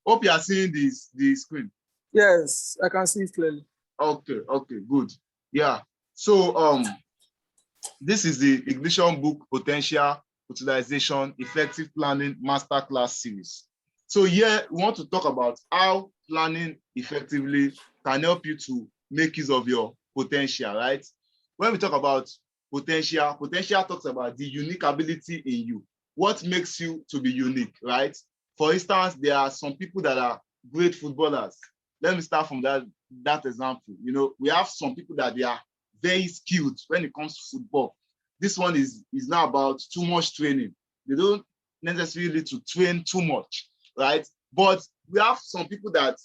Hope you are seeing the screen. Yes, I can see it clearly. Okay, good. Yeah. So this is the Ignition book Potential Utilization Effective Planning Masterclass series. So here we want to talk about how planning effectively can help you to make use of your potential, right? When we talk about potential talks about the unique ability in you. What makes you to be unique, right? For instance, there are some people that are great footballers. Let me start from that example. You know, we have some people that they are very skilled when it comes to football. This one is not about too much training. They don't necessarily need to train too much, right? But we have some people that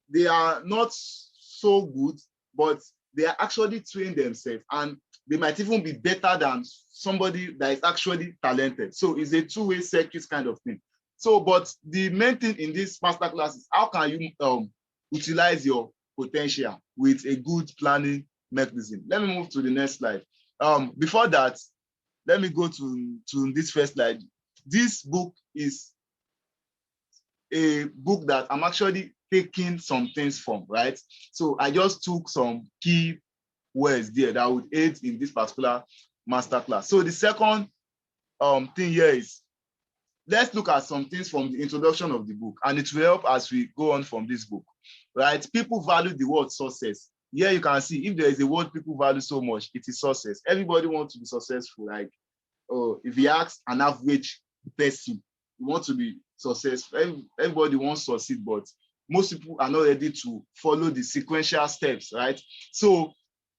they are not so good, but they are actually trained themselves, and they might even be better than somebody that is actually talented. So it's a two-way circuit kind of thing. So, but the main thing in this masterclass is how can you utilize your potential with a good planning mechanism. Let me move to the next slide. Before that, let me go to this first slide. This book is a book that I'm actually taking some things from, right? So I just took some key words there that would aid in this particular masterclass. So the second thing here is, let's look at some things from the introduction of the book, and it will help as we go on from this book, right? People value the word success. Here you can see, if there is a word people value so much, it is success. Everybody wants to be successful. Like, oh, if you ask an average person, you want to be successful. Everybody wants to succeed, but most people are not ready to follow the sequential steps, right? So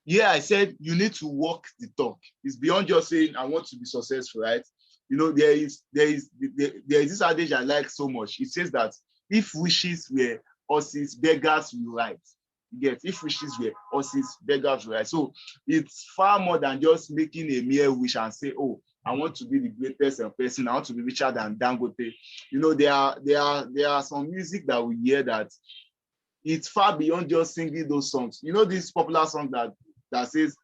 yeah, I said you need to walk the talk. It's beyond just saying I want to be successful, right? You know, there is this adage I like so much. It says that if wishes were horses, beggars will ride. If wishes were horses, beggars will ride. So it's far more than just making a mere wish and say, oh, I want to be the greatest person. I want to be richer than Dangote. You know, there are some music that we hear that it's far beyond just singing those songs. You know, this popular song that says,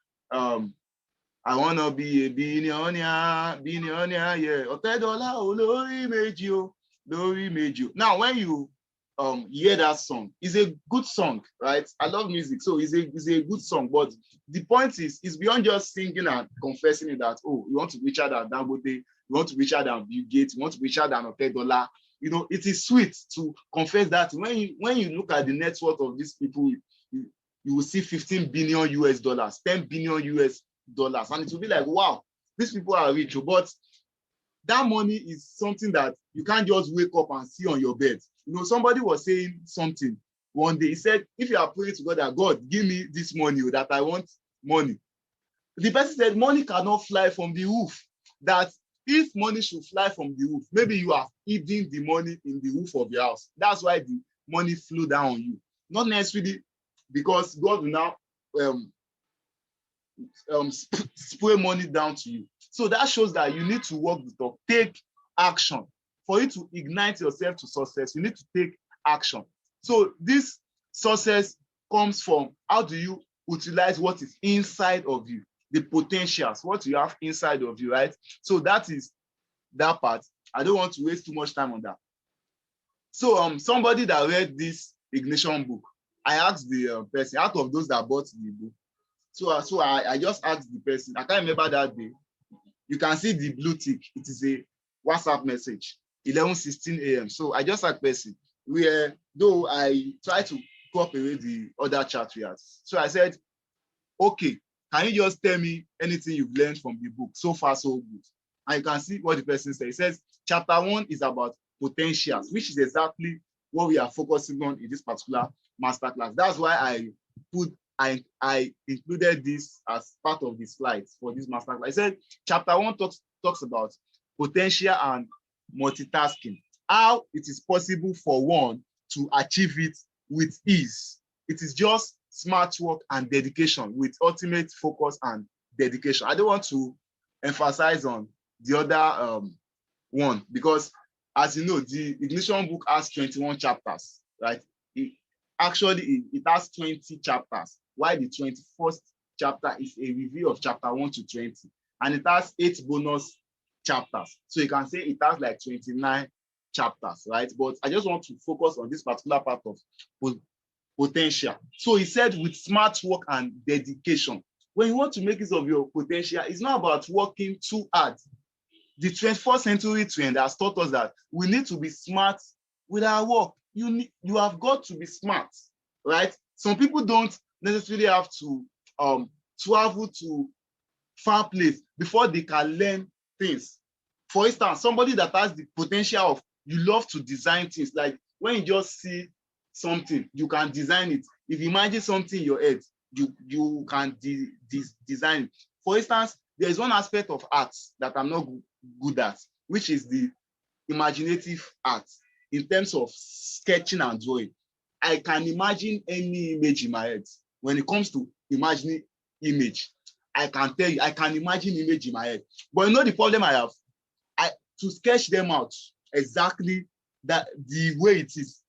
I wanna be a billionaire, yeah. Otedola olórí méjì o, lórí méjì o. Now, when you hear that song, it's a good song, right? I love music, so it's a good song. But the point is, it's beyond just singing and confessing it that, oh, you want to be richer than Dangote, you want to be richer than Bill Gates, you want to be richer than Otedola. You know, it is sweet to confess that. When you look at the net worth of these people, you will see 15 billion US dollars, 10 billion US dollars, and it will be like, wow, these people are rich. But that money is something that you can't just wake up and see on your bed. You know, somebody was saying something one day. He said, if you are praying to God that God give me this money, or that I want money, the person said money cannot fly from the roof. That if money should fly from the roof, maybe you are hiding the money in the roof of your house. That's why the money flew down on you. Not necessarily because God will now spray money down to you. So that shows that you need to walk the talk, take action. For you to ignite yourself to success, you need to take action. So this success comes from how do you utilize what is inside of you, the potentials, what you have inside of you, right? So that is that part. I don't want to waste too much time on that. So somebody that read this Ignition book, I asked the person, out of those that bought the book, so I just asked the person, I can't remember that day. You can see the blue tick. It is a WhatsApp message, 11:16 a.m. So I just asked the person, though I try to cooperate the other chat we had. So I said, okay, can you just tell me anything you've learned from the book? So far, so good. And you can see what the person says. He says, chapter 1 is about potentials, which is exactly what we are focusing on in this particular masterclass. That's why I included this as part of the slides for this masterclass. I said chapter 1 talks about potential and multitasking, how it is possible for one to achieve it with ease. It is just smart work and dedication with ultimate focus and dedication. I don't want to emphasize on the other one because, as you know, the Ignition book has 21 chapters, right? It has 20 chapters, while the 21st chapter is a review of chapter 1 to 20, and it has 8 bonus chapters. So you can say it has like 29 chapters, right? But I just want to focus on this particular part of potential. So he said with smart work and dedication, when you want to make use of your potential, it's not about working too hard. The 21st century trend has taught us that we need to be smart with our work. You have got to be smart, right? Some people don't necessarily have to travel to far place before they can learn things. For instance, somebody that has the potential of, you love to design things, like when you just see something, you can design it. If you imagine something in your head, you can design it. For instance, there is one aspect of art that I'm not good at, which is the imaginative art in terms of sketching and drawing. I can imagine any image in my head. When it comes to imagining image, I can tell you, I can imagine image in my head. But you know the problem I have? To sketch them out exactly that the way it is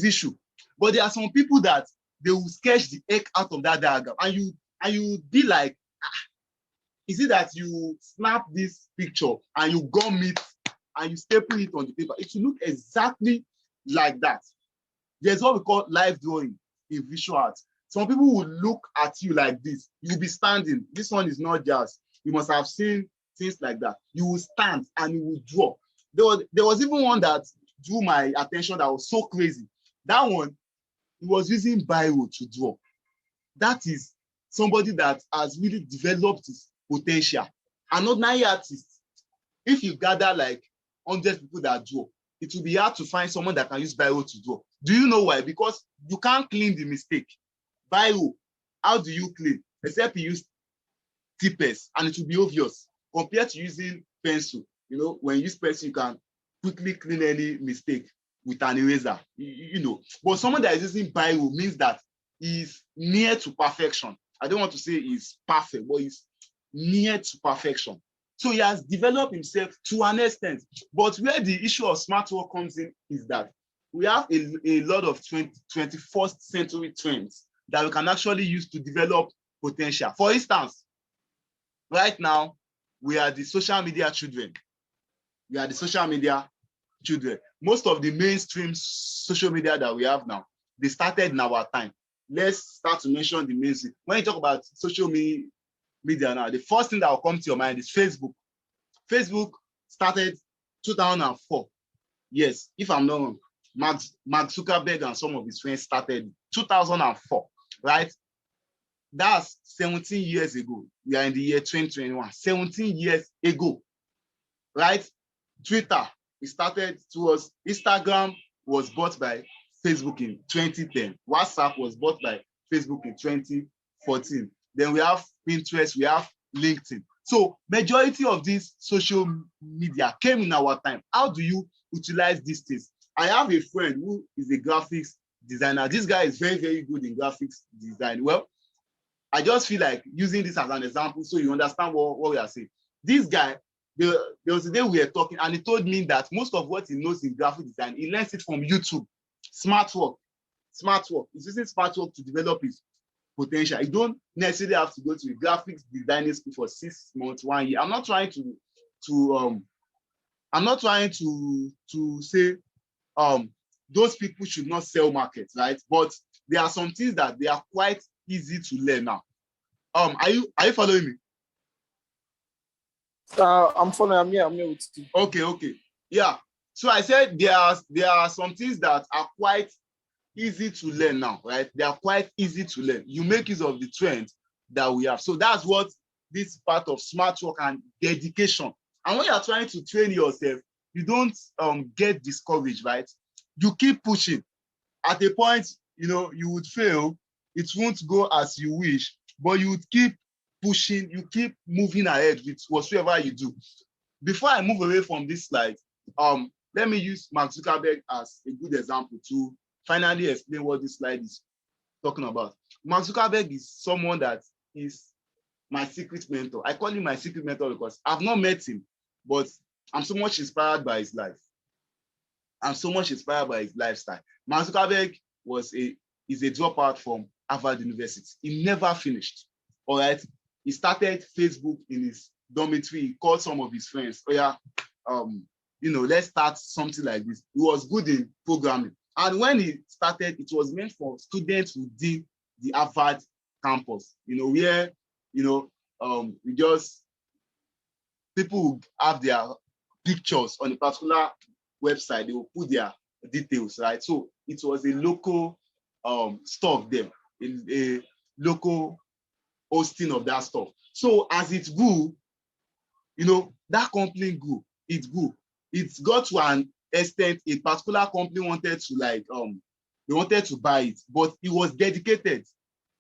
issue. But there are some people that they will sketch the heck out of that diagram, and you be like, is it that you snap this picture and you gum it and you staple it on the paper? It will look exactly like that. There's what we call live drawing in visual art. Some people will look at you like this. You'll be standing. This one is not jazz. You must have seen things like that. You will stand and you will draw. There was even one that drew my attention that was so crazy. That one, he was using biro to draw. That is somebody that has really developed his potential. An ordinary artist, if you gather like 100 people that draw, it will be hard to find someone that can use biro to draw. Do you know why? Because you can't clean the mistake. Biro, how do you clean? Except you use tippers, and it will be obvious compared to using pencil. You know, when you use pencil, you can quickly clean any mistake with an eraser. You know, but someone that is using biro means that he's near to perfection. I don't want to say he's perfect, but he's near to perfection. So he has developed himself to an extent. But where the issue of smart work comes in is that we have a lot of 21st century trends that we can actually use to develop potential. For instance, right now, we are the social media children. We are the social media children. Most of the mainstream social media that we have now, they started in our time. Let's start to mention the mainstream. When you talk about social media now, the first thing that will come to your mind is Facebook. Facebook started 2004. Yes, if I'm not wrong, Mark Zuckerberg and some of his friends started 2004, right? That's 17 years ago. We are in the year 2021. 17 years ago, right? Twitter, it started towards Instagram, was bought by Facebook in 2010. WhatsApp was bought by Facebook in 2014. Then we have Pinterest, we have LinkedIn. So majority of these social media came in our time. How do you utilize these things? I have a friend who is a graphics designer. This guy is very, very good in graphics design. Well, I just feel like using this as an example so you understand what we are saying. This guy, there was a day we were talking and he told me that most of what he knows in graphic design, he learns it from YouTube. Smart work. He's using smart work to develop his potential. You don't necessarily have to go to a graphics designing school for 6 months, 1 year. I'm not trying to say those people should not sell markets, right? But there are some things that they are quite easy to learn now. Are you following me? I'm following. I'm here with you. Okay. Yeah. So I said there are some things that are quite easy to learn now, right? They are quite easy to learn. You make use of the trend that we have. So that's what this part of smart work and dedication. And when you are trying to train yourself, you don't get discouraged, right? You keep pushing. At a point, you would fail. It won't go as you wish, but you would keep pushing. You keep moving ahead with whatsoever you do. Before I move away from this slide, let me use Mark Zuckerberg as a good example to finally explain what this slide is talking about. Mark Zuckerberg is someone that is my secret mentor. I call him my secret mentor because I've not met him, but I'm so much inspired by his life. I'm so much inspired by his lifestyle. Mark Zuckerberg is a dropout from Harvard University. He never finished. All right. He started Facebook in his dormitory. He called some of his friends. Oh yeah, let's start something like this. He was good in programming. And when he started, it was meant for students within the Harvard campus, where, we just, people who have their pictures on a particular website, they will put their details, right? So it was a local stuff there, a local hosting of that stuff. So as it grew, that company grew, it grew. It got to an extent, a particular company wanted to they wanted to buy it, but he was dedicated.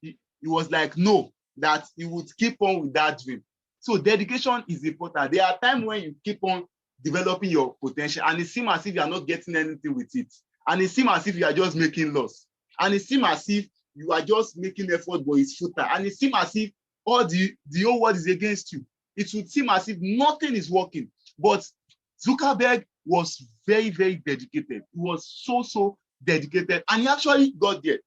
He was like, no, that he would keep on with that dream. So dedication is important. There are times when you keep on developing your potential and it seems as if you are not getting anything with it. And it seems as if you are just making loss. And it seems as if you are just making effort, but it's futile. And it seems as if all the whole world is against you. It would seem as if nothing is working. But Zuckerberg was very, very dedicated. He was so dedicated. And he actually got there.